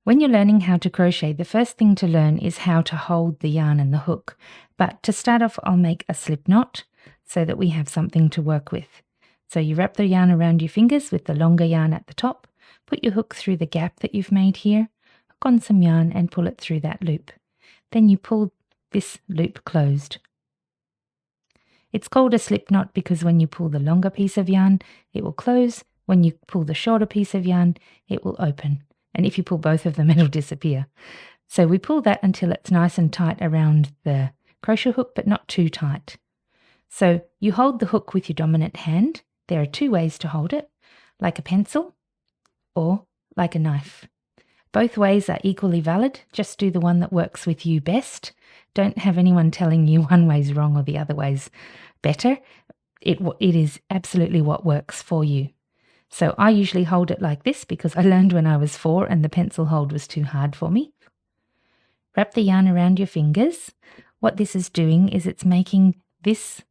When you're learning how to crochet, the first thing to learn is how to hold the yarn and the hook. But to start off, I'll make a slip knot so that we have something to work with. So you wrap the yarn around your fingers with the longer yarn at the top, put your hook through the gap that you've made here, hook on some yarn and pull it through that loop. Then you pull this loop closed. It's called a slip knot because when you pull the longer piece of yarn, it will close. When you pull the shorter piece of yarn, it will open. And if you pull both of them, it'll disappear. So we pull that until it's nice and tight around the crochet hook, but not too tight. So you hold the hook with your dominant hand. There are two ways to hold it, like a pencil or like a knife. Both ways are equally valid. Just do the one that works with you best. Don't have anyone telling you one way's wrong or the other way's better. It is absolutely what works for you. So I usually hold it like this because I learned when I was 4 and the pencil hold was too hard for me. Wrap the yarn around your fingers. What this is doing is it's making this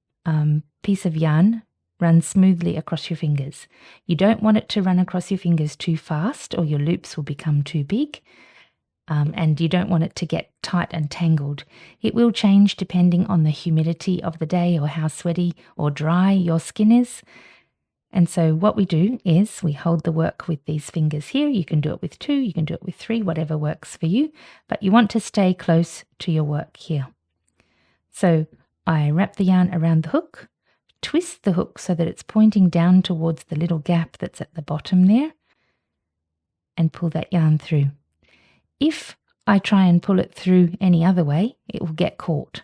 piece of yarn run smoothly across your fingers. You don't want it to run across your fingers too fast or your loops will become too big. And you don't want it to get tight and tangled. It will change depending on the humidity of the day or how sweaty or dry your skin is. And so what we do is we hold the work with these fingers here. You can do it with 2, you can do it with 3, whatever works for you. But you want to stay close to your work here. So I wrap the yarn around the hook, twist the hook so that it's pointing down towards the little gap that's at the bottom there, and pull that yarn through. If I try and pull it through any other way, it will get caught.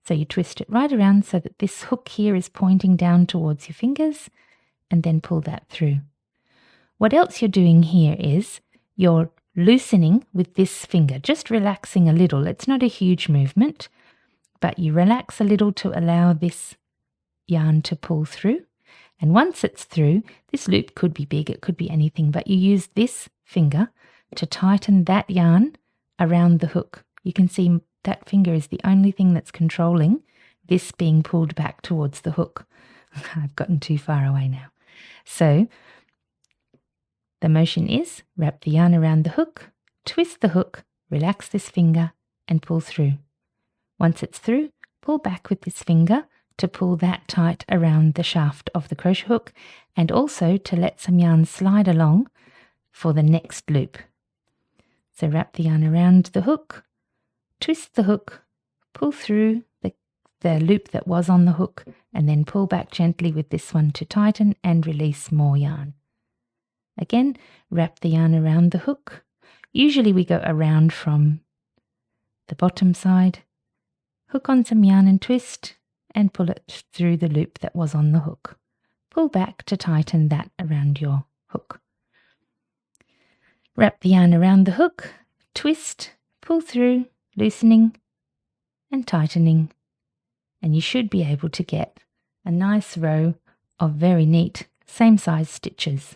So you twist it right around so that this hook here is pointing down towards your fingers, and then pull that through. What else you're doing here is you're loosening with this finger, just relaxing a little. It's not a huge movement, but you relax a little to allow this yarn to pull through. And once it's through, this loop could be big, it could be anything, but you use this finger to tighten that yarn around the hook. You can see that finger is the only thing that's controlling this being pulled back towards the hook. I've gotten too far away now. So the motion is wrap the yarn around the hook, twist the hook, relax this finger and pull through. Once it's through, pull back with this finger to pull that tight around the shaft of the crochet hook and also to let some yarn slide along for the next loop. So wrap the yarn around the hook, twist the hook, pull through the loop that was on the hook, and then pull back gently with this one to tighten and release more yarn. Again, wrap the yarn around the hook. Usually we go around from the bottom side, hook on some yarn and twist, and pull it through the loop that was on the hook. Pull back to tighten that around your hook. Wrap the yarn around the hook, twist, pull through, loosening and tightening. And you should be able to get a nice row of very neat, same size stitches.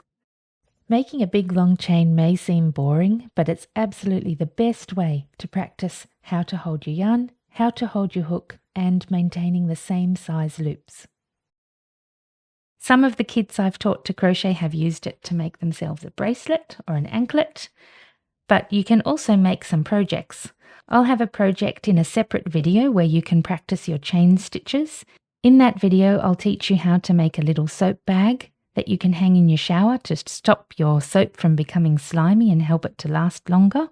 Making a big long chain may seem boring, but it's absolutely the best way to practice how to hold your yarn, how to hold your hook, and maintaining the same size loops. Some of the kids I've taught to crochet have used it to make themselves a bracelet or an anklet, but you can also make some projects. I'll have a project in a separate video where you can practice your chain stitches. In that video, I'll teach you how to make a little soap bag that you can hang in your shower to stop your soap from becoming slimy and help it to last longer.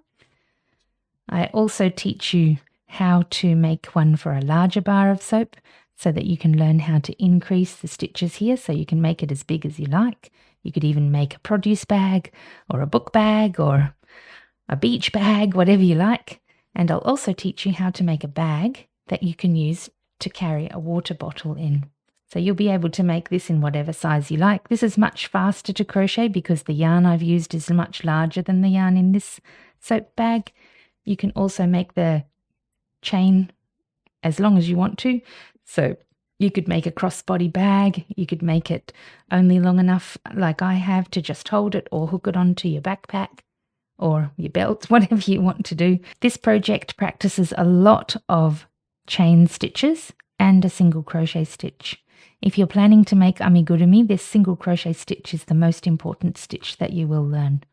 I also teach you how to make one for a larger bar of soap so that you can learn how to increase the stitches here so you can make it as big as you like. You could even make a produce bag or a book bag or a beach bag, whatever you like. And I'll also teach you how to make a bag that you can use to carry a water bottle in. So you'll be able to make this in whatever size you like. This is much faster to crochet because the yarn I've used is much larger than the yarn in this soap bag. You can also make the chain as long as you want to. So you could make a crossbody bag. You could make it only long enough like I have to just hold it or hook it onto your backpack or your belt, whatever you want to do. This project practices a lot of chain stitches and a single crochet stitch. If you're planning to make amigurumi, this single crochet stitch is the most important stitch that you will learn.